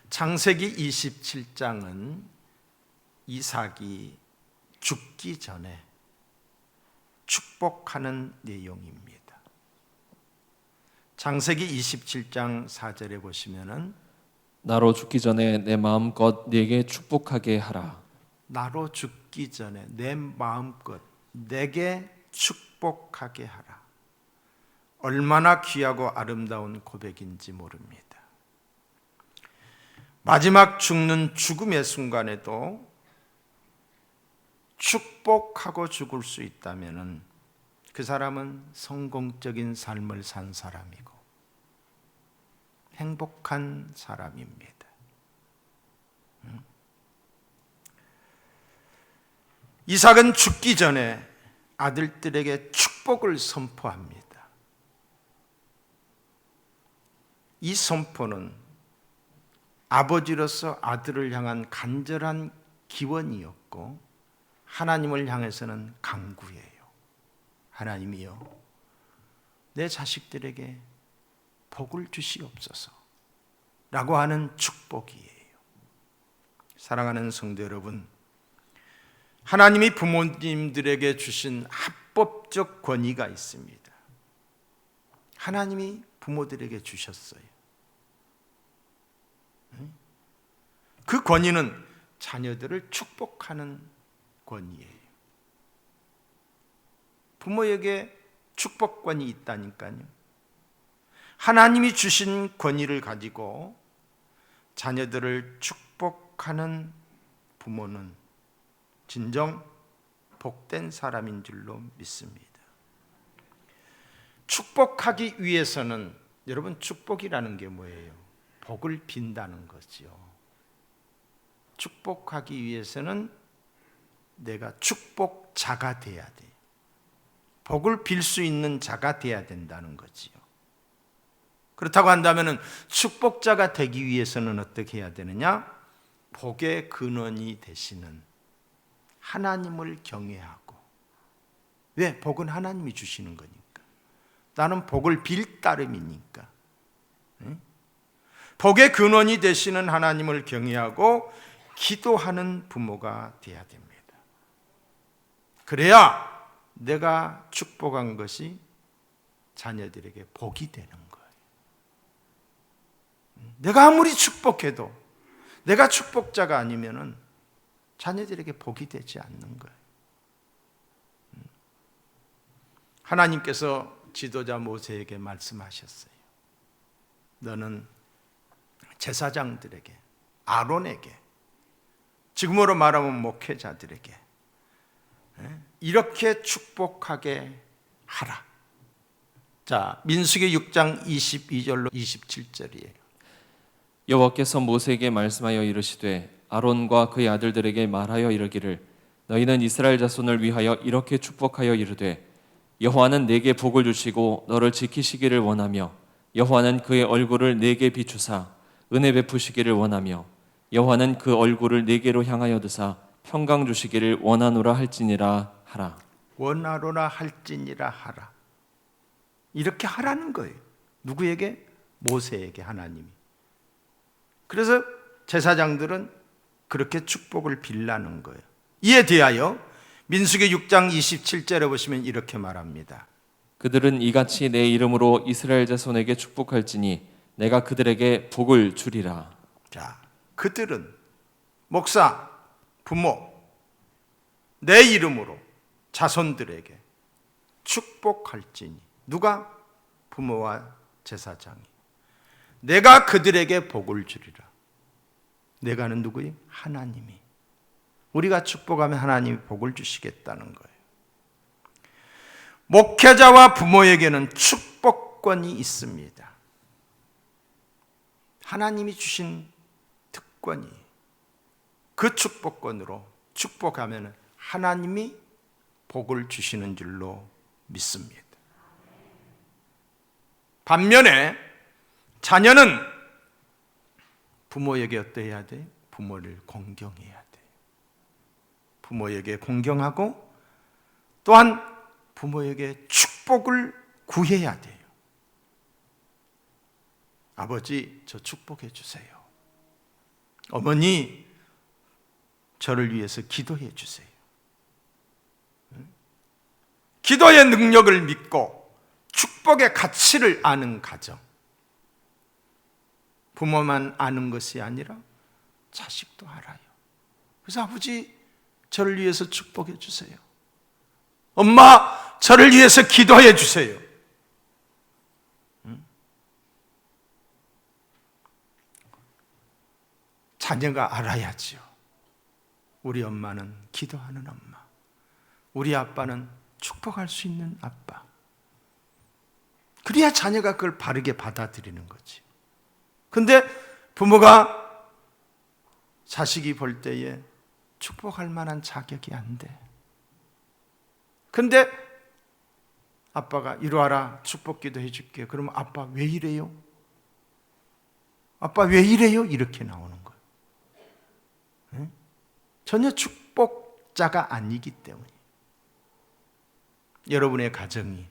창세기 27장은 이삭이 죽기 전에 축복하는 내용입니다. 창세기 27장 4절에 보시면은 나로 죽기 전에 내 마음껏 네게 축복하게 하라. 나로 죽기 전에 내 마음껏 내게 축복하게 하라. 얼마나 귀하고 아름다운 고백인지 모릅니다. 마지막 죽음의 순간에도 축복하고 죽을 수 있다면 그 사람은 성공적인 삶을 산 사람이고 행복한 사람입니다. 이삭은 죽기 전에 아들들에게 축복을 선포합니다. 이 선포는 아버지로서 아들을 향한 간절한 기원이었고 하나님을 향해서는 간구예요. 하나님이여, 내 자식들에게 복을 주시옵소서 라고 하는 축복이에요. 사랑하는 성도 여러분, 하나님이 부모님들에게 주신 합법적 권위가 있습니다. 하나님이 부모들에게 주셨어요. 그 권위는 자녀들을 축복하는 권위예요. 부모에게 축복권이 있다니까요. 하나님이 주신 권위를 가지고 자녀들을 축복하는 부모는 진정 복된 사람인 줄로 믿습니다. 축복하기 위해서는, 여러분, 축복이라는 게 뭐예요? 복을 빈다는 거죠. 축복하기 위해서는 내가 축복자가 돼야 돼요. 복을 빌 수 있는 자가 돼야 된다는 거지요. 그렇다고 한다면 축복자가 되기 위해서는 어떻게 해야 되느냐? 복의 근원이 되시는 하나님을 경외하고. 왜? 복은 하나님이 주시는 거니까. 나는 복을 빌 따름이니까. 복의 근원이 되시는 하나님을 경외하고 기도하는 부모가 되어야 됩니다. 그래야 내가 축복한 것이 자녀들에게 복이 되는 거예요. 내가 아무리 축복해도 내가 축복자가 아니면은 자녀들에게 복이 되지 않는 거예요. 하나님께서 지도자 모세에게 말씀하셨어요. 너는 제사장들에게, 아론에게, 지금으로 말하면 목회자들에게 이렇게 축복하게 하라. 자, 민수기 6장 22절로 27절이에요. 여호와께서 모세에게 말씀하여 이르시되 아론과 그의 아들들에게 말하여 이르기를 너희는 이스라엘 자손을 위하여 이렇게 축복하여 이르되 여호와는 네게 복을 주시고 너를 지키시기를 원하며 여호와는 그의 얼굴을 네게 비추사 은혜 베푸시기를 원하며 여호와는 그 얼굴을 네게로 향하여 드사 평강 주시기를 원하노라 할지니라 하라. 원하노라 할지니라 하라. 이렇게 하라는 거예요. 누구에게? 모세에게, 하나님이. 그래서 제사장들은 그렇게 축복을 빌라는 거예요. 이에 대하여 민수기 6장 27절에 보시면 이렇게 말합니다. 그들은 이같이 내 이름으로 이스라엘 자손에게 축복할지니 내가 그들에게 복을 주리라. 자, 그들은 목사, 부모, 내 이름으로 자손들에게 축복할지니. 누가? 부모와 제사장이. 내가 그들에게 복을 주리라. 내가는 누구예요? 하나님이. 우리가 축복하면 하나님이 복을 주시겠다는 거예요. 목회자와 부모에게는 축복권이 있습니다. 하나님이 주신 특권이, 그 축복권으로 축복하면 하나님이 복을 주시는 줄로 믿습니다. 반면에 자녀는 부모에게 어떠해야 돼요? 부모를 공경해야 돼요. 부모에게 공경하고 또한 부모에게 축복을 구해야 돼요. 아버지, 저 축복해 주세요. 어머니, 저를 위해서 기도해 주세요. 기도의 능력을 믿고 축복의 가치를 아는 가정. 부모만 아는 것이 아니라 자식도 알아요. 그래서 아버지, 저를 위해서 축복해 주세요. 엄마, 저를 위해서 기도해 주세요. 자녀가 알아야지요. 우리 엄마는 기도하는 엄마, 우리 아빠는 축복할 수 있는 아빠. 그래야 자녀가 그걸 바르게 받아들이는 거지. 근데 부모가 자식이 볼 때에 축복할 만한 자격이 안 돼. 근데 아빠가 이리 와라, 축복기도 해줄게. 그러면 아빠 왜 이래요? 아빠 왜 이래요? 이렇게 나오는 거예요. 전혀 축복자가 아니기 때문에. 여러분의 가정이,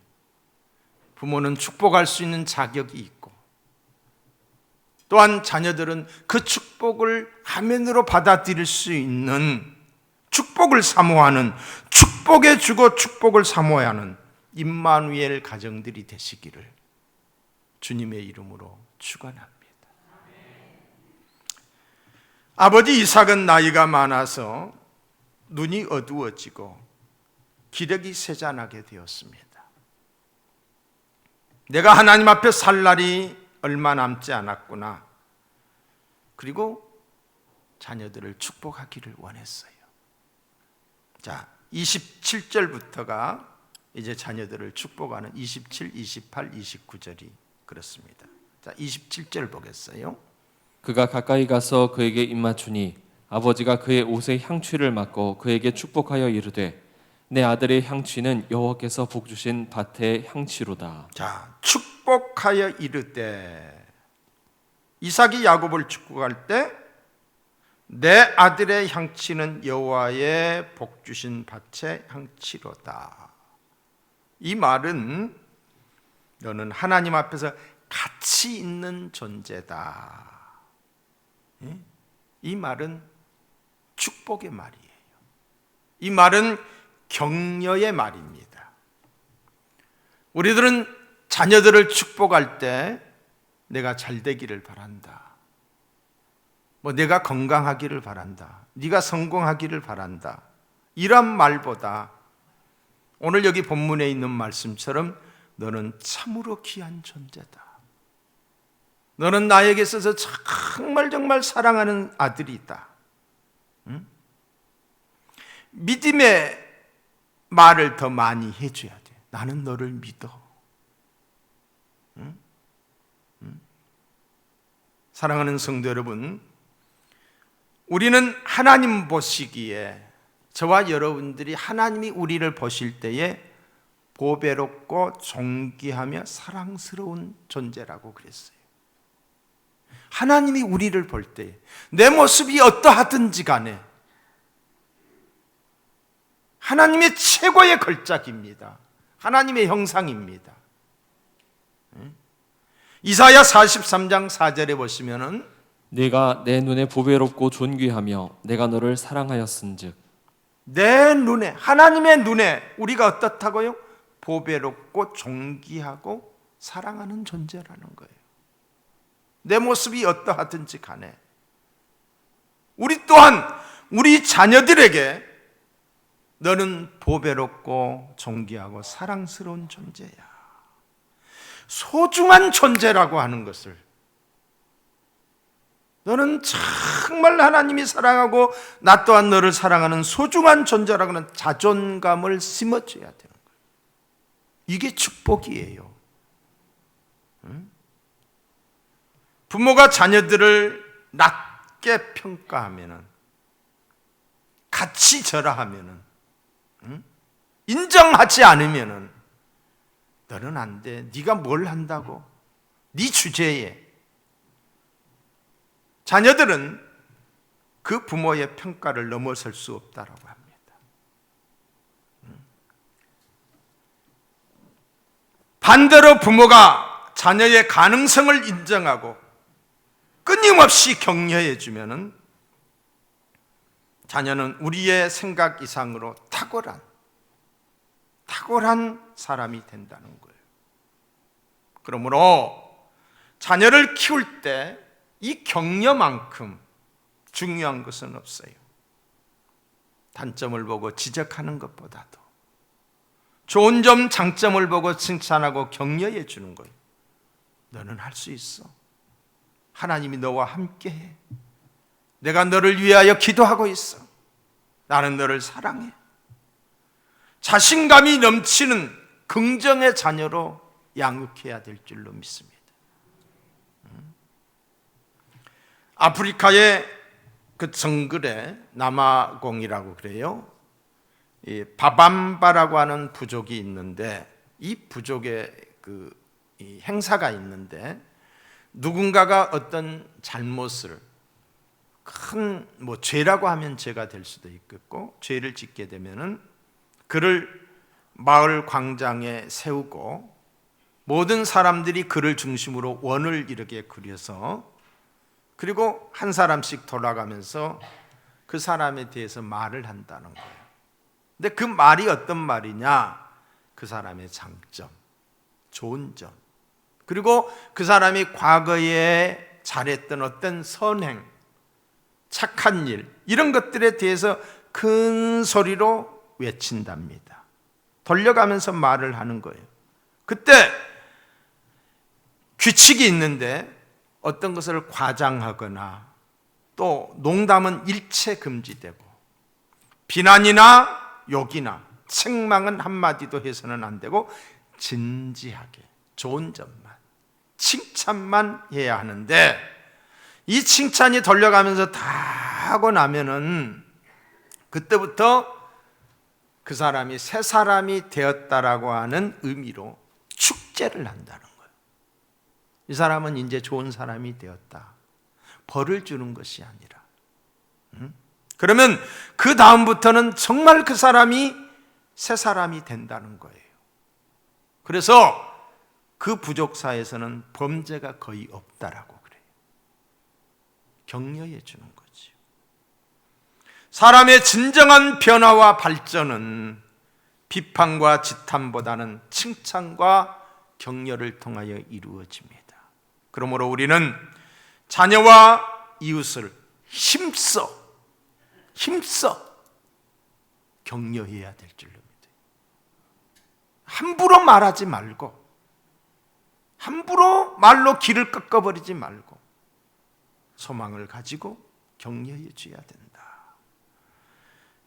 부모는 축복할 수 있는 자격이 있고, 또한 자녀들은 그 축복을 화면으로 받아들일 수 있는, 축복을 사모하는, 축복해 주고 축복을 사모하는 임마누엘 가정들이 되시기를 주님의 이름으로 축원합니다. 아버지 이삭은 나이가 많아서 눈이 어두워지고 기력이 쇠잔하게 되었습니다. 내가 하나님 앞에 살 날이 얼마 남지 않았구나. 그리고 자녀들을 축복하기를 원했어요. 자, 27절부터가 이제 자녀들을 축복하는 27, 28, 29절이 그렇습니다. 자, 27절 보겠어요. 그가 가까이 가서 그에게 입맞추니 아버지가 그의 옷에 향취를 맡고 그에게 축복하여 이르되 내 아들의 향취는 여호와께서 복 주신 밭의 향취로다. 자, 축복하여 이르되, 이삭이 야곱을 축복할 때 내 아들의 향취는 여호와의 복 주신 밭의 향취로다. 이 말은 너는 하나님 앞에서 가치 있는 존재다. 이 말은 축복의 말이에요. 이 말은 격려의 말입니다. 우리들은 자녀들을 축복할 때 내가 잘 되기를 바란다. 내가 건강하기를 바란다. 네가 성공하기를 바란다. 이런 말보다 오늘 여기 본문에 있는 말씀처럼 너는 참으로 귀한 존재다. 너는 나에게 있어서 정말 사랑하는 아들이다. 믿음의 말을 더 많이 해줘야 돼. 나는 너를 믿어. 사랑하는 성도 여러분, 우리는 하나님 보시기에, 저와 여러분들이 하나님이 우리를 보실 때에 보배롭고 존귀하며 사랑스러운 존재라고 그랬어요. 하나님이 우리를 볼 때 내 모습이 어떠하든지 간에 하나님의 최고의 걸작입니다. 하나님의 형상입니다. 이사야 43장 4절에 보시면은 네가 내 눈에 보배롭고 존귀하며 내가 너를 사랑하였은즉, 내 눈에, 하나님의 눈에 우리가 어떻다고요? 보배롭고 존귀하고 사랑하는 존재라는 거예요. 내 모습이 어떠하든지 간에 우리 또한 우리 자녀들에게 너는 보배롭고 존귀하고 사랑스러운 존재야, 소중한 존재라고 하는 것을, 너는 정말 하나님이 사랑하고 나 또한 너를 사랑하는 소중한 존재라고 하는 자존감을 심어줘야 되는 거예요. 이게 축복이에요. 부모가 자녀들을 낮게 평가하면은, 같이 절하하면은, 인정하지 않으면은 너는 안 돼. 네가 뭘 한다고? 네 주제에. 자녀들은 그 부모의 평가를 넘어설 수 없다라고 합니다. 반대로 부모가 자녀의 가능성을 인정하고 끊임없이 격려해 주면은 자녀는 우리의 생각 이상으로 탁월한 사람이 된다는 거예요. 그러므로 자녀를 키울 때 이 격려만큼 중요한 것은 없어요. 단점을 보고 지적하는 것보다도 좋은 점, 장점을 보고 칭찬하고 격려해 주는 거예요. 너는 할 수 있어. 하나님이 너와 함께해. 내가 너를 위하여 기도하고 있어. 나는 너를 사랑해. 자신감이 넘치는 긍정의 자녀로 양육해야 될 줄로 믿습니다. 아프리카의 그 정글에 나마공이라고 그래요. 이 바밤바라고 하는 부족이 있는데 이 부족의 이 행사가 있는데 누군가가 어떤 잘못을 큰 죄라고 하면 죄가 될 수도 있겠고 죄를 짓게 되면은 그를 마을 광장에 세우고 모든 사람들이 그를 중심으로 원을 이렇게 그려서 그리고 한 사람씩 돌아가면서 그 사람에 대해서 말을 한다는 거예요. 근데 그 말이 어떤 말이냐? 그 사람의 장점, 좋은 점, 그리고 그 사람이 과거에 잘했던 어떤 선행, 착한 일, 이런 것들에 대해서 큰 소리로 외친답니다. 돌려가면서 말을 하는 거예요. 그때 규칙이 있는데 어떤 것을 과장하거나 또 농담은 일체 금지되고 비난이나 욕이나 책망은 한마디도 해서는 안 되고 진지하게 좋은 점만, 칭찬만 해야 하는데 이 칭찬이 돌려가면서 다 하고 나면은 그때부터 그 사람이 새 사람이 되었다라고 하는 의미로 축제를 한다는 거예요. 이 사람은 이제 좋은 사람이 되었다. 벌을 주는 것이 아니라. 그러면 그 다음부터는 정말 그 사람이 새 사람이 된다는 거예요. 그래서 그 부족사에서는 범죄가 거의 없다라고 그래요. 격려해 주는 거지요. 사람의 진정한 변화와 발전은 비판과 지탄보다는 칭찬과 격려를 통하여 이루어집니다. 그러므로 우리는 자녀와 이웃을 힘써 격려해야 될 줄로 믿어요. 함부로 말하지 말고 함부로 말로 길을 꺾어버리지 말고 소망을 가지고 격려해 줘야 된다.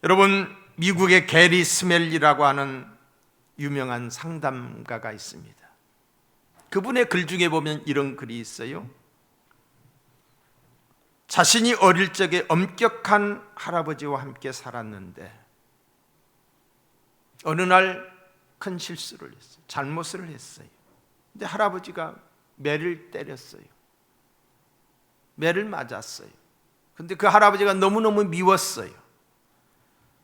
여러분, 미국의 게리 스멜리라고 하는 유명한 상담가가 있습니다. 그분의 글 중에 보면 이런 글이 있어요. 자신이 어릴 적에 엄격한 할아버지와 함께 살았는데 어느 날 큰 실수를 했어요. 잘못을 했어요. 근데 할아버지가 매를 때렸어요. 매를 맞았어요. 근데 그 할아버지가 너무너무 미웠어요.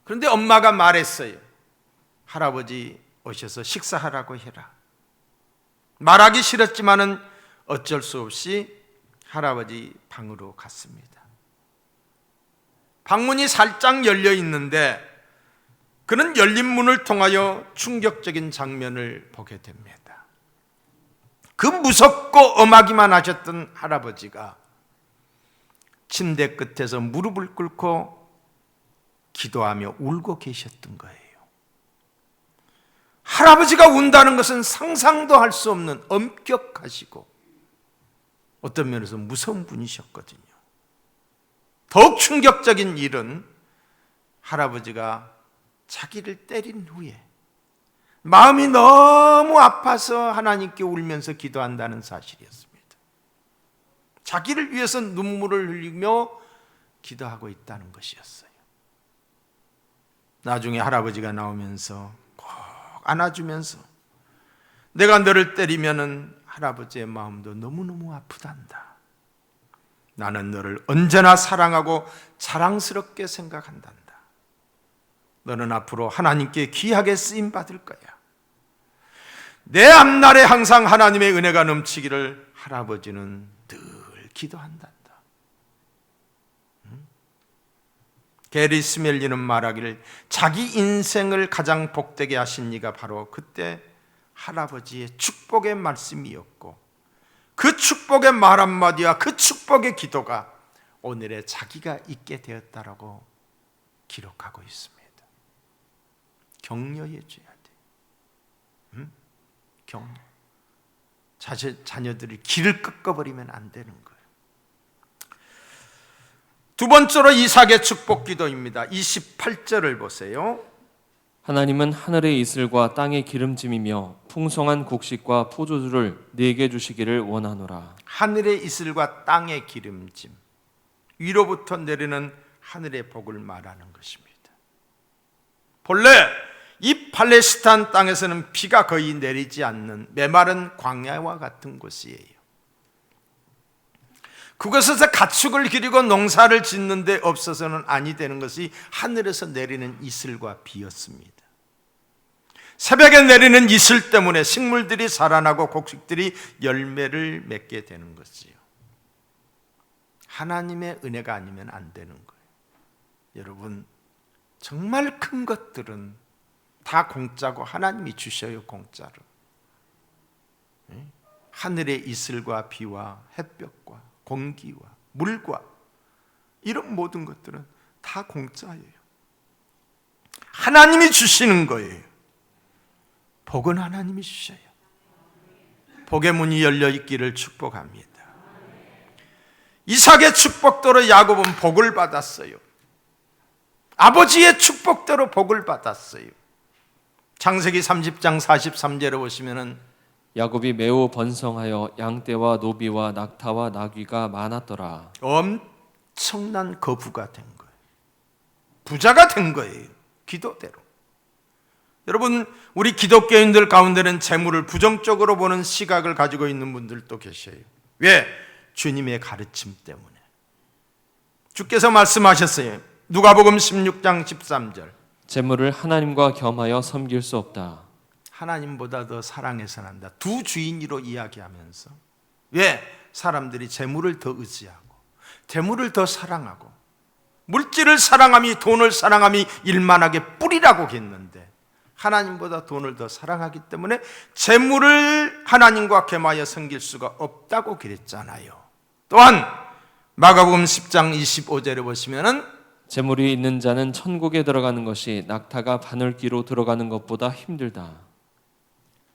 그런데 엄마가 말했어요. 할아버지 오셔서 식사하라고 해라. 말하기 싫었지만은 어쩔 수 없이 할아버지 방으로 갔습니다. 방문이 살짝 열려 있는데 그는 열린 문을 통하여 충격적인 장면을 보게 됩니다. 그 무섭고 엄하기만 하셨던 할아버지가 침대 끝에서 무릎을 꿇고 기도하며 울고 계셨던 거예요. 할아버지가 운다는 것은 상상도 할 수 없는 엄격하시고 어떤 면에서 무서운 분이셨거든요. 더욱 충격적인 일은 할아버지가 자기를 때린 후에 마음이 너무 아파서 하나님께 울면서 기도한다는 사실이었습니다. 자기를 위해서 눈물을 흘리며 기도하고 있다는 것이었어요. 나중에 할아버지가 나오면서 꼭 안아주면서 내가 너를 때리면은 할아버지의 마음도 너무너무 아프단다. 나는 너를 언제나 사랑하고 자랑스럽게 생각한단다. 너는 앞으로 하나님께 귀하게 쓰임받을 거야. 내 앞날에 항상 하나님의 은혜가 넘치기를 할아버지는 늘 기도한단다. 게리 스멜리는 말하기를 자기 인생을 가장 복되게 하신 이가 바로 그때 할아버지의 축복의 말씀이었고, 그 축복의 말 한마디와 그 축복의 기도가 오늘의 자기가 있게 되었다라고 기록하고 있습니다. 격려해 줘야 돼. 격려. 자녀들이 길을 꺾어버리면 안 되는 거예요. 두 번째로 이삭의 축복 기도입니다. 28절을 보세요. 하나님은 하늘의 이슬과 땅의 기름짐이며 풍성한 곡식과 포도주를 내게 주시기를 원하노라. 하늘의 이슬과 땅의 기름짐, 위로부터 내리는 하늘의 복을 말하는 것입니다. 본래 이 팔레스타인 땅에서는 비가 거의 내리지 않는 메마른 광야와 같은 곳이에요. 그곳에서 가축을 기르고 농사를 짓는데 없어서는 아니 되는 것이 하늘에서 내리는 이슬과 비였습니다. 새벽에 내리는 이슬 때문에 식물들이 살아나고 곡식들이 열매를 맺게 되는 것이요. 하나님의 은혜가 아니면 안 되는 거예요. 여러분, 정말 큰 것들은 다 공짜고 하나님이 주셔요, 공짜로. 하늘의 이슬과 비와 햇볕과 공기와 물과 이런 모든 것들은 다 공짜예요. 하나님이 주시는 거예요. 복은 하나님이 주셔요. 복의 문이 열려 있기를 축복합니다. 이삭의 축복대로 야곱은 복을 받았어요. 아버지의 축복대로 복을 받았어요. 창세기 30장 43절에 보시면은 야곱이 매우 번성하여 양떼와 노비와 낙타와 나귀가 많았더라. 엄청난 거부가 된 거예요. 부자가 된 거예요. 기도대로. 여러분, 우리 기독교인들 가운데는 재물을 부정적으로 보는 시각을 가지고 있는 분들도 계셔요. 왜? 주님의 가르침 때문에. 주께서 말씀하셨어요. 누가복음 16장 13절. 재물을 하나님과 겸하여 섬길 수 없다. 하나님보다 더 사랑해서는 한다. 두 주인으로 이야기하면서 왜? 사람들이 재물을 더 의지하고 재물을 더 사랑하고 물질을 사랑함이 돈을 사랑함이 일만하게 뿌리라고 했는데 하나님보다 돈을 더 사랑하기 때문에 재물을 하나님과 겸하여 섬길 수가 없다고 그랬잖아요. 또한 마가복음 10장 25절에 보시면은 재물이 있는 자는 천국에 들어가는 것이 낙타가 바늘기로 들어가는 것보다 힘들다.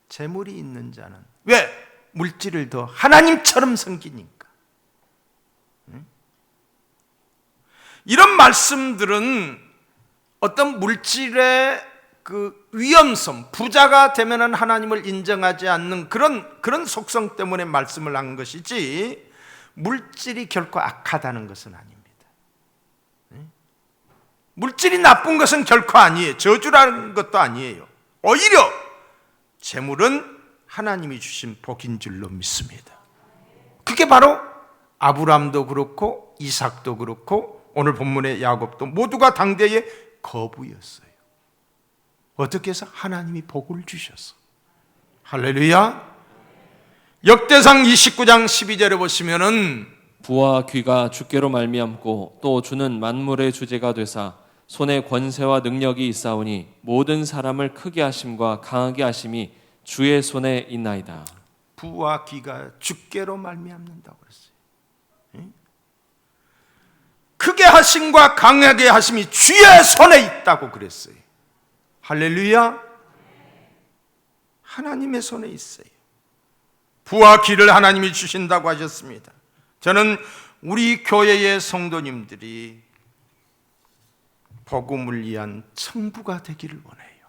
재물이 있는 자는 왜? 물질을 더 하나님처럼 섬기니까. 이런 말씀들은 어떤 물질의 그 위험성, 부자가 되면은 하나님을 인정하지 않는 그런 속성 때문에 말씀을 한 것이지 물질이 결코 악하다는 것은 아닙니다. 물질이 나쁜 것은 결코 아니에요. 저주라는 것도 아니에요. 오히려 재물은 하나님이 주신 복인 줄로 믿습니다. 그게 바로 아브라함도 그렇고 이삭도 그렇고 오늘 본문의 야곱도 모두가 당대의 거부였어요. 어떻게 해서? 하나님이 복을 주셨어. 할렐루야. 역대상 29장 12절에 보시면은 부와 귀가 주께로 말미암고 또 주는 만물의 주제가 되사 손에 권세와 능력이 있사오니 모든 사람을 크게 하심과 강하게 하심이 주의 손에 있나이다. 부와 귀가 주께로 말미암는다고 그랬어요. 크게 하심과 강하게 하심이 주의 손에 있다고 그랬어요. 할렐루야. 하나님의 손에 있어요. 부와 귀를 하나님이 주신다고 하셨습니다. 저는 우리 교회의 성도님들이 복음을 위한 청부가 되기를 원해요.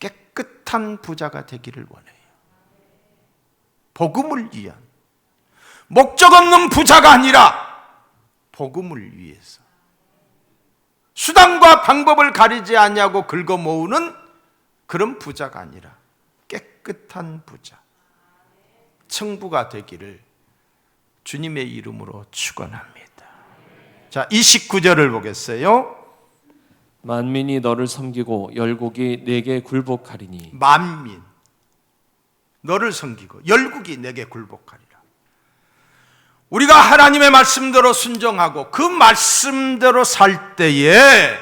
깨끗한 부자가 되기를 원해요. 복음을 위한, 목적 없는 부자가 아니라 복음을 위해서 수단과 방법을 가리지 아니하고 긁어 모으는 그런 부자가 아니라 깨끗한 부자, 청부가 되기를 주님의 이름으로 축원합니다. 자, 29절을 보겠어요. 만민이 너를 섬기고 열국이 내게 굴복하리니. 만민, 너를 섬기고 열국이 내게 굴복하리라. 우리가 하나님의 말씀대로 순종하고 그 말씀대로 살 때에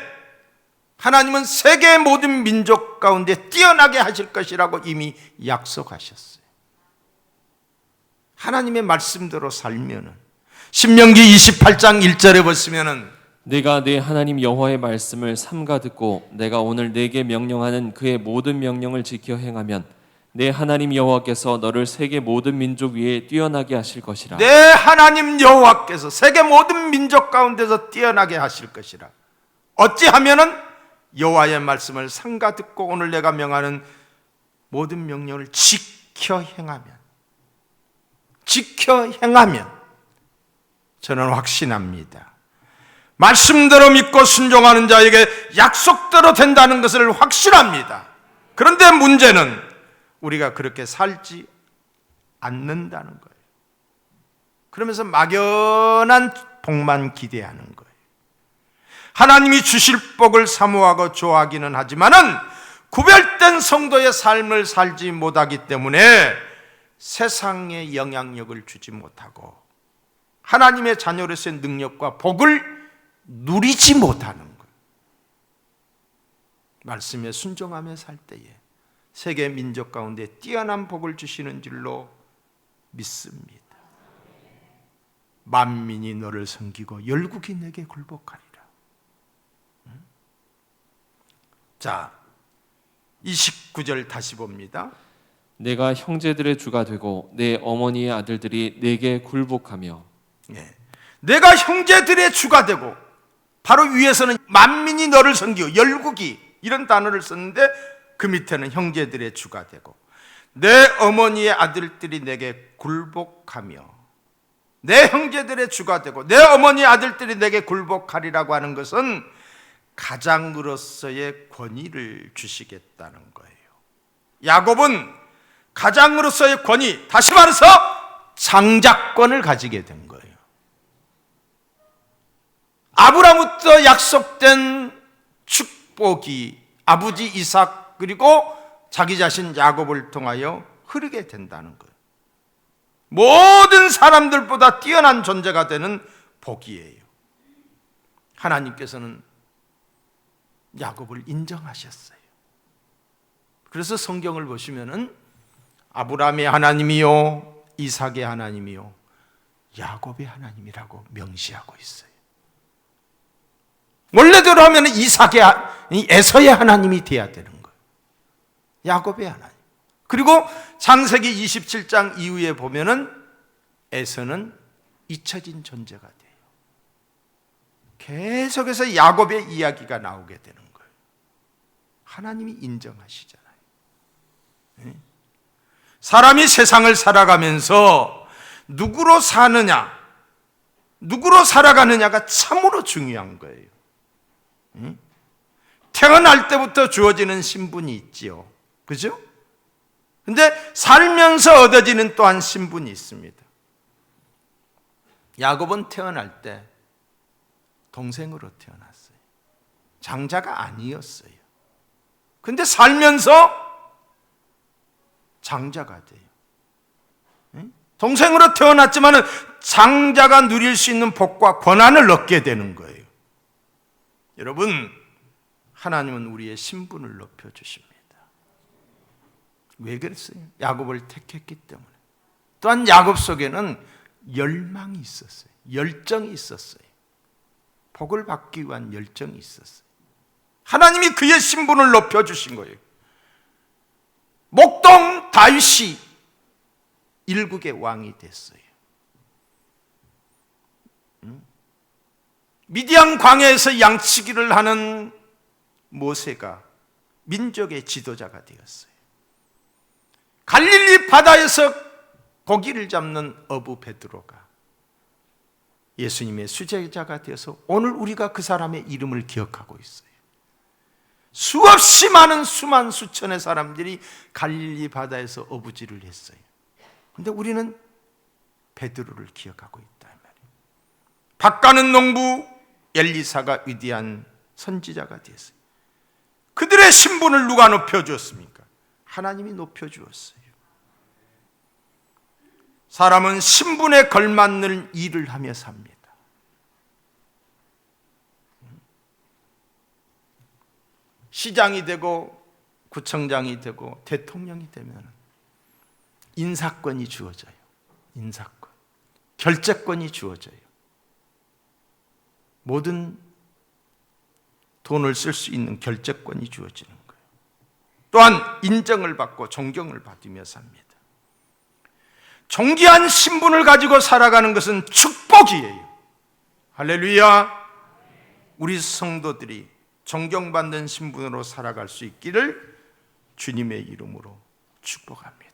하나님은 세계 모든 민족 가운데 뛰어나게 하실 것이라고 이미 약속하셨어요. 하나님의 말씀대로 살면은 신명기 28장 1절에 보시면은 내가 내 하나님 여호와의 말씀을 삼가 듣고 내가 오늘 내게 명령하는 그의 모든 명령을 지켜 행하면 내 하나님 여호와께서 너를 세계 모든 민족 위에 뛰어나게 하실 것이라. 내 하나님 여호와께서 세계 모든 민족 가운데서 뛰어나게 하실 것이라. 어찌하면은 여호와의 말씀을 삼가 듣고 오늘 내가 명하는 모든 명령을 지켜 행하면 저는 확신합니다. 말씀대로 믿고 순종하는 자에게 약속대로 된다는 것을 확신합니다. 그런데 문제는 우리가 그렇게 살지 않는다는 거예요. 그러면서 막연한 복만 기대하는 거예요. 하나님이 주실 복을 사모하고 좋아하기는 하지만은 구별된 성도의 삶을 살지 못하기 때문에 세상에 영향력을 주지 못하고 하나님의 자녀로서의 능력과 복을 누리지 못하는 거예요. 말씀에 순종하며 살 때에 세계 민족 가운데 뛰어난 복을 주시는 줄로 믿습니다. 만민이 너를 섬기고 열국이 내게 굴복하리라. 자, 29절 다시 봅니다. 내가 형제들의 주가 되고 내 어머니의 아들들이 내게 굴복하며. 내가 형제들의 주가 되고, 바로 위에서는 만민이 너를 섬기고 열국이 이런 단어를 썼는데 그 밑에는 형제들의 주가 되고 내 어머니의 아들들이 내게 굴복하며, 내 형제들의 주가 되고 내 어머니의 아들들이 내게 굴복하리라고 하는 것은 가장으로서의 권위를 주시겠다는 거예요. 야곱은 가장으로서의 권위, 다시 말해서 장자권을 가지게 된 거예요. 아브라함부터 약속된 축복이 아버지 이삭 그리고 자기 자신 야곱을 통하여 흐르게 된다는 거예요. 모든 사람들보다 뛰어난 존재가 되는 복이에요. 하나님께서는 야곱을 인정하셨어요. 그래서 성경을 보시면은 아브라함의 하나님이요, 이삭의 하나님이요, 야곱의 하나님이라고 명시하고 있어요. 원래대로 하면 에서의 하나님이 돼야 되는 거예요. 야곱의 하나님. 그리고 창세기 27장 이후에 보면은 에서는 잊혀진 존재가 돼요. 계속해서 야곱의 이야기가 나오게 되는 거예요. 하나님이 인정하시잖아요. 사람이 세상을 살아가면서 누구로 사느냐, 누구로 살아가느냐가 참으로 중요한 거예요. 태어날 때부터 주어지는 신분이 있지요. 그죠? 근데 살면서 얻어지는 또한 신분이 있습니다. 야곱은 태어날 때 동생으로 태어났어요. 장자가 아니었어요. 근데 살면서 장자가 돼요. 동생으로 태어났지만 장자가 누릴 수 있는 복과 권한을 얻게 되는 거예요. 여러분, 하나님은 우리의 신분을 높여주십니다. 왜 그랬어요? 야곱을 택했기 때문에. 또한 야곱 속에는 열망이 있었어요. 열정이 있었어요. 복을 받기 위한 열정이 있었어요. 하나님이 그의 신분을 높여주신 거예요. 목동 다윗이 일국의 왕이 됐어요. 미디안 광야에서 양치기를 하는 모세가 민족의 지도자가 되었어요. 갈릴리 바다에서 고기를 잡는 어부 베드로가 예수님의 수제자가 되어서 오늘 우리가 그 사람의 이름을 기억하고 있어요. 수없이 많은 수만 수천의 사람들이 갈릴리 바다에서 어부질을 했어요. 그런데 우리는 베드로를 기억하고 있다 말이에요. 밭가는 농부 엘리사가 위대한 선지자가 되었어요. 그들의 신분을 누가 높여주었습니까? 하나님이 높여주었어요. 사람은 신분에 걸맞는 일을 하며 삽니다. 시장이 되고 구청장이 되고 대통령이 되면 인사권이 주어져요. 인사권. 결재권이 주어져요. 모든 돈을 쓸 수 있는 결재권이 주어지는 거예요. 또한 인정을 받고 존경을 받으며 삽니다. 존귀한 신분을 가지고 살아가는 것은 축복이에요. 할렐루야. 우리 성도들이 존경받는 신분으로 살아갈 수 있기를 주님의 이름으로 축복합니다.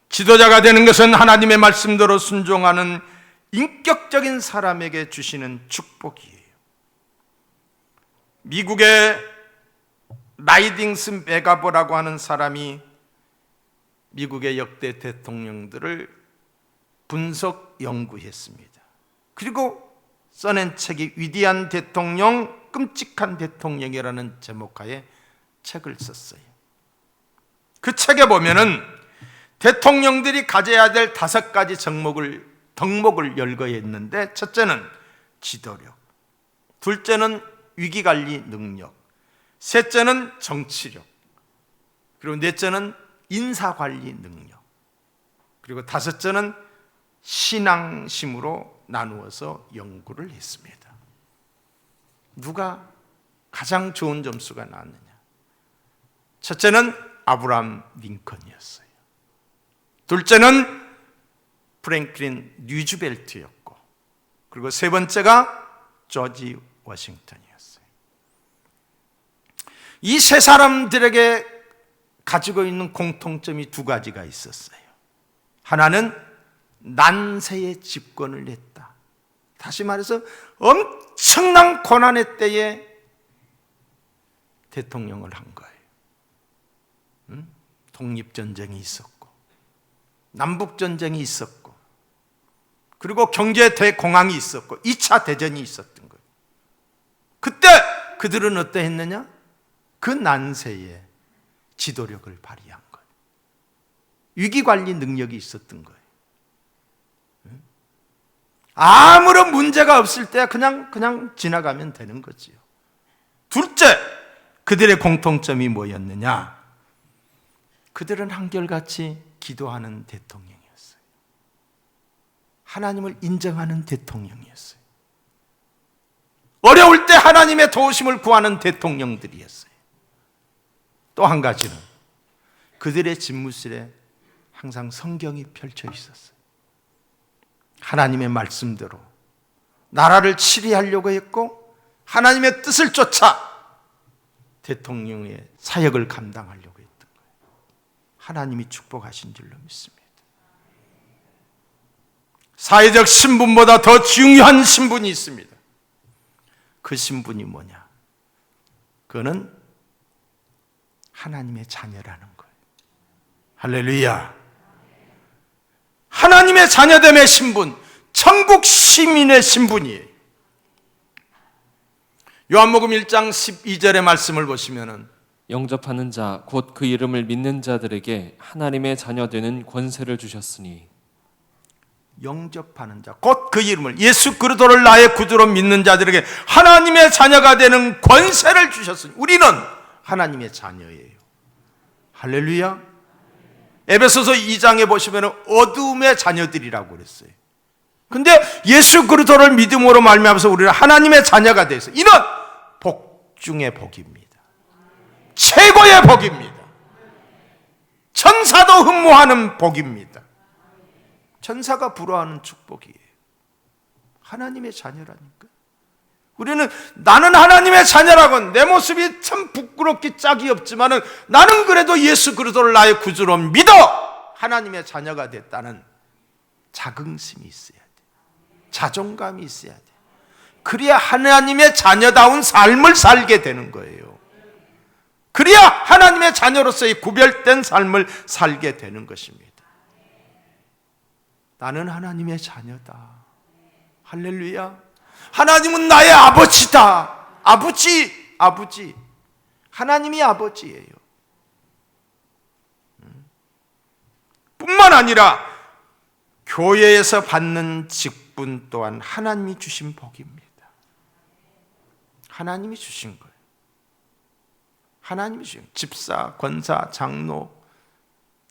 지도자가 되는 것은 하나님의 말씀대로 순종하는 인격적인 사람에게 주시는 축복이에요. 미국의 라이딩스 메가버라고 하는 사람이 미국의 역대 대통령들을 분석 연구했습니다. 그리고 써낸 책이 위대한 대통령, 끔찍한 대통령이라는 제목하에 책을 썼어요. 그 책에 보면은 대통령들이 가져야 될 5가지 덕목을 열거했는데, 첫째는 지도력, 둘째는 위기관리 능력, 셋째는 정치력, 그리고 넷째는 인사관리 능력, 그리고 5째는 신앙심으로 나누어서 연구를 했습니다. 누가 가장 좋은 점수가 나왔느냐? 첫째는 아브라함 링컨이었어요. 둘째는 프랭클린 루즈벨트였고, 그리고 세 번째가 조지 워싱턴이었어요. 이 세 사람들에게 가지고 있는 공통점이 2가지가 있었어요. 하나는 난세의 집권을 했다. 다시 말해서 엄청난 고난의 때에 대통령을 한 거예요. 독립전쟁이 있었고, 남북전쟁이 있었고, 그리고 경제 대공황이 있었고, 2차 대전이 있었던 거예요. 그때 그들은 어떠했느냐? 그 난세에 지도력을 발휘한 거예요. 위기관리 능력이 있었던 거예요. 아무런 문제가 없을 때 그냥 지나가면 되는 거지요. 둘째, 그들의 공통점이 뭐였느냐? 그들은 한결같이 기도하는 대통령이었어요. 하나님을 인정하는 대통령이었어요. 어려울 때 하나님의 도우심을 구하는 대통령들이었어요. 또 한 가지는 그들의 집무실에 항상 성경이 펼쳐 있었어요. 하나님의 말씀대로 나라를 치리하려고 했고, 하나님의 뜻을 쫓아 대통령의 사역을 감당하려고 했던 거예요. 하나님이 축복하신 줄로 믿습니다. 사회적 신분보다 더 중요한 신분이 있습니다. 그 신분이 뭐냐? 그거는 하나님의 자녀라는 거예요. 할렐루야. 하나님의 자녀됨의 신분, 천국 시민의 신분이에요. 요한복음 1장 12절의 말씀을 보시면은, 영접하는 자 곧 그 이름을 믿는 자들에게 하나님의 자녀 되는 권세를 주셨으니, 영접하는 자, 곧 그 이름을, 예수 그리스도를 나의 구주로 믿는 자들에게 하나님의 자녀가 되는 권세를 주셨으니, 우리는 하나님의 자녀예요. 할렐루야. 에베소서 2장에 보시면 어둠의 자녀들이라고 그랬어요. 근데 예수 그리스도를 믿음으로 말미암아서 우리는 하나님의 자녀가 돼서, 이는 복 중의 복입니다. 최고의 복입니다. 천사도 흠모하는 복입니다. 천사가 부러워하는 축복이에요. 하나님의 자녀라니까. 우리는 나는 하나님의 자녀라고, 내 모습이 참 부끄럽기 짝이 없지만은 나는 그래도 예수 그리스도를 나의 구주로 믿어 하나님의 자녀가 됐다는 자긍심이 있어야 돼. 자존감이 있어야 돼. 그래야 하나님의 자녀다운 삶을 살게 되는 거예요. 그래야 하나님의 자녀로서의 구별된 삶을 살게 되는 것입니다. 나는 하나님의 자녀다. 할렐루야. 하나님은 나의 아버지다. 아버지. 하나님이 아버지예요. 뿐만 아니라 교회에서 받는 직분 또한 하나님이 주신 복입니다. 하나님이 주신 거예요. 하나님이 주신 집사, 권사, 장로,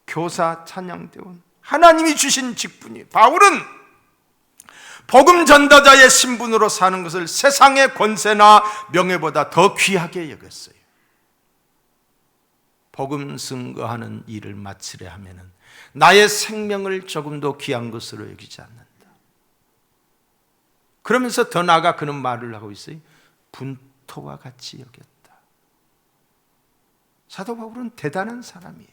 교사, 찬양대원, 하나님이 주신 직분이. 바울은 복음 전도자의 신분으로 사는 것을 세상의 권세나 명예보다 더 귀하게 여겼어요. 복음 증거하는 일을 마치려 하면은 나의 생명을 조금도 귀한 것으로 여기지 않는다. 그러면서 더 나아가 그는 말을 하고 있어요. 분토와 같이 여겼다. 사도 바울은 대단한 사람이에요.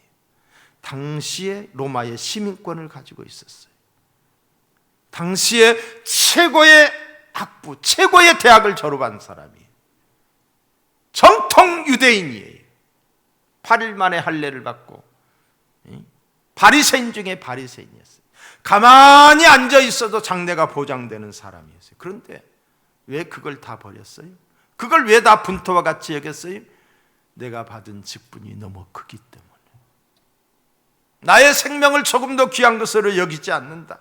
당시에 로마의 시민권을 가지고 있었어요. 당시에 최고의 학부, 최고의 대학을 졸업한 사람이에요. 정통 유대인이에요. 8일 만에 할례를 받고 바리새인 중에 바리새인이었어요. 가만히 앉아 있어도 장래가 보장되는 사람이었어요. 그런데 왜 그걸 다 버렸어요? 그걸 왜 다 분토와 같이 여겼어요? 내가 받은 직분이 너무 크기 때문에. 나의 생명을 조금도 귀한 것으로 여기지 않는다.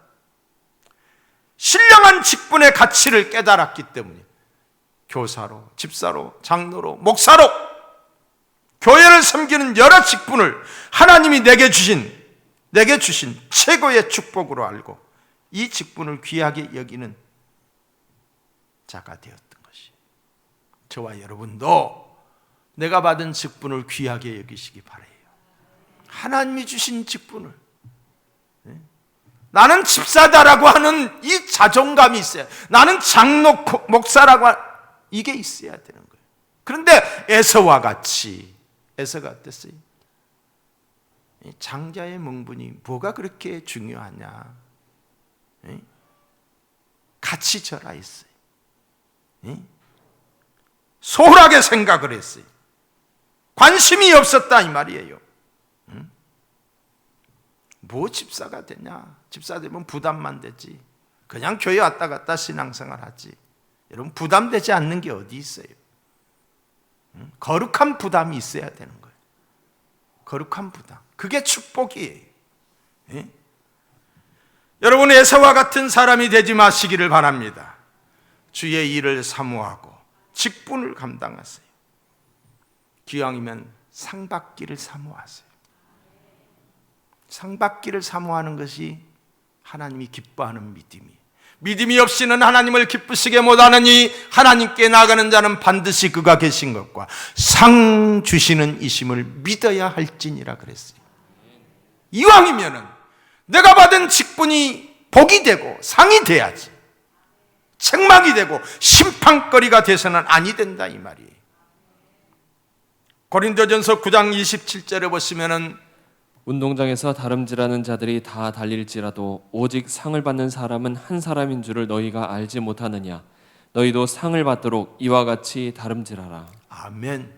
신령한 직분의 가치를 깨달았기 때문에 교사로, 집사로, 장로로, 목사로 교회를 섬기는 여러 직분을 하나님이 내게 주신 최고의 축복으로 알고 이 직분을 귀하게 여기는 자가 되었던 것이, 저와 여러분도 내가 받은 직분을 귀하게 여기시기 바라요. 하나님이 주신 직분을, 나는 집사다라고 하는 이 자존감이 있어야, 나는 장로 목사라고 이게 있어야 되는 거예요. 그런데 에서와 같이, 에서가 어땠어요? 장자의 명분이 뭐가 그렇게 중요하냐? 같이 절하했어요. 소홀하게 생각을 했어요. 관심이 없었다 이 말이에요. 뭐 집사가 되냐? 집사 되면 부담만 되지. 그냥 교회 왔다 갔다 신앙생활 하지. 여러분, 부담되지 않는 게 어디 있어요? 거룩한 부담이 있어야 되는 거예요. 거룩한 부담. 그게 축복이에요. 여러분, 에서와 같은 사람이 되지 마시기를 바랍니다. 주의 일을 사모하고 직분을 감당하세요. 기왕이면 상 받기를 사모하세요. 상 받기를 사모하는 것이 하나님이 기뻐하는 믿음이에요. 믿음이 없이는 하나님을 기쁘시게 못하느니 하나님께 나아가는 자는 반드시 그가 계신 것과 상 주시는 이심을 믿어야 할지니라 그랬어요. 이왕이면은 내가 받은 직분이 복이 되고 상이 돼야지, 책망이 되고 심판거리가 돼서는 아니 된다 이 말이에요. 고린도전서 9장 27절에 보시면은 운동장에서 다름질하는 자들이 다 달릴지라도 오직 상을 받는 사람은 한 사람인 줄을 너희가 알지 못하느냐? 너희도 상을 받도록 이와 같이 다름질하라. 아멘.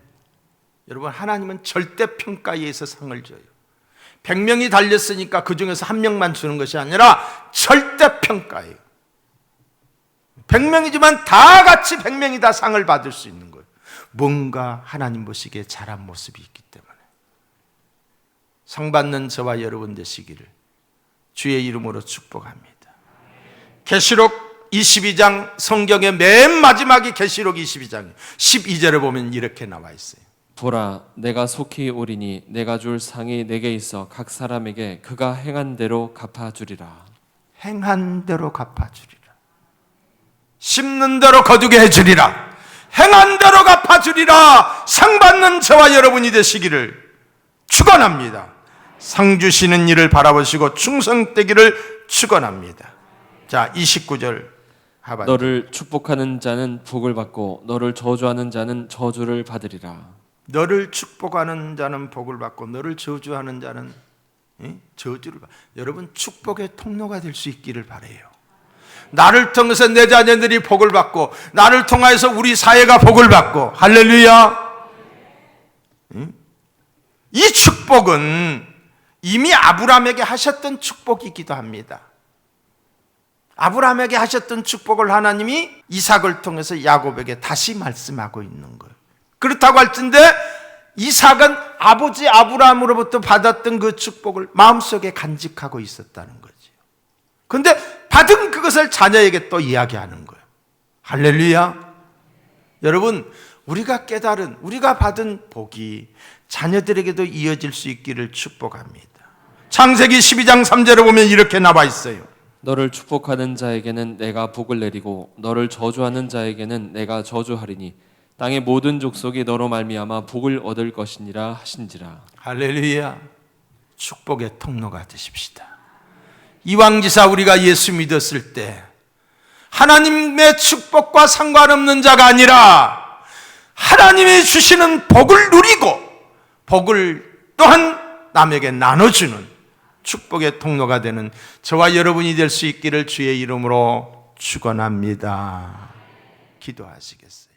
여러분, 하나님은 절대평가에서 상을 줘요. 100명이 달렸으니까 그 중에서 한 명만 주는 것이 아니라 절대평가예요. 100명이지만 다 같이 100명이 다 상을 받을 수 있는 거예요. 뭔가 하나님 보시기에 잘한 모습이 있기 때문에. 상 받는 저와 여러분 되시기를 주의 이름으로 축복합니다. 계시록 22장, 성경의 맨 마지막이 계시록 22장 12절에 보면 이렇게 나와 있어요. 보라, 내가 속히 오리니 내가 줄 상이 내게 있어 각 사람에게 그가 행한 대로 갚아주리라. 행한 대로 갚아주리라. 심는 대로 거두게 해주리라. 행한 대로 갚아주리라. 상 받는 저와 여러분이 되시기를 축원합니다. 상 주시는 일을 바라보시고 충성되기를 축원합니다. 자, 29절 하반절. 너를 축복하는 자는 복을 받고 너를 저주하는 자는 저주를 받으리라. 너를 축복하는 자는 복을 받고 너를 저주하는 자는 저주를 받. 여러분, 축복의 통로가 될 수 있기를 바라요. 나를 통해서 내 자녀들이 복을 받고 나를 통하여서 우리 사회가 복을 받고, 할렐루야. 이 축복은 이미 아브라함에게 하셨던 축복이기도 합니다. 아브라함에게 하셨던 축복을 하나님이 이삭을 통해서 야곱에게 다시 말씀하고 있는 거예요. 그렇다고 할진데 이삭은 아버지 아브라함으로부터 받았던 그 축복을 마음속에 간직하고 있었다는 거지요. 그런데 받은 그것을 자녀에게 또 이야기하는 거예요. 할렐루야. 여러분, 우리가 깨달은, 우리가 받은 복이 자녀들에게도 이어질 수 있기를 축복합니다. 창세기 12장 3절에 보면 이렇게 나와 있어요. 너를 축복하는 자에게는 내가 복을 내리고 너를 저주하는 자에게는 내가 저주하리니 땅의 모든 족속이 너로 말미암아 복을 얻을 것이니라 하신지라. 할렐루야. 축복의 통로가 되십시다. 이왕지사 우리가 예수 믿었을 때 하나님의 축복과 상관없는 자가 아니라 하나님이 주시는 복을 누리고 복을 또한 남에게 나눠주는 축복의 통로가 되는 저와 여러분이 될 수 있기를 주의 이름으로 축원합니다. 기도하시겠어요?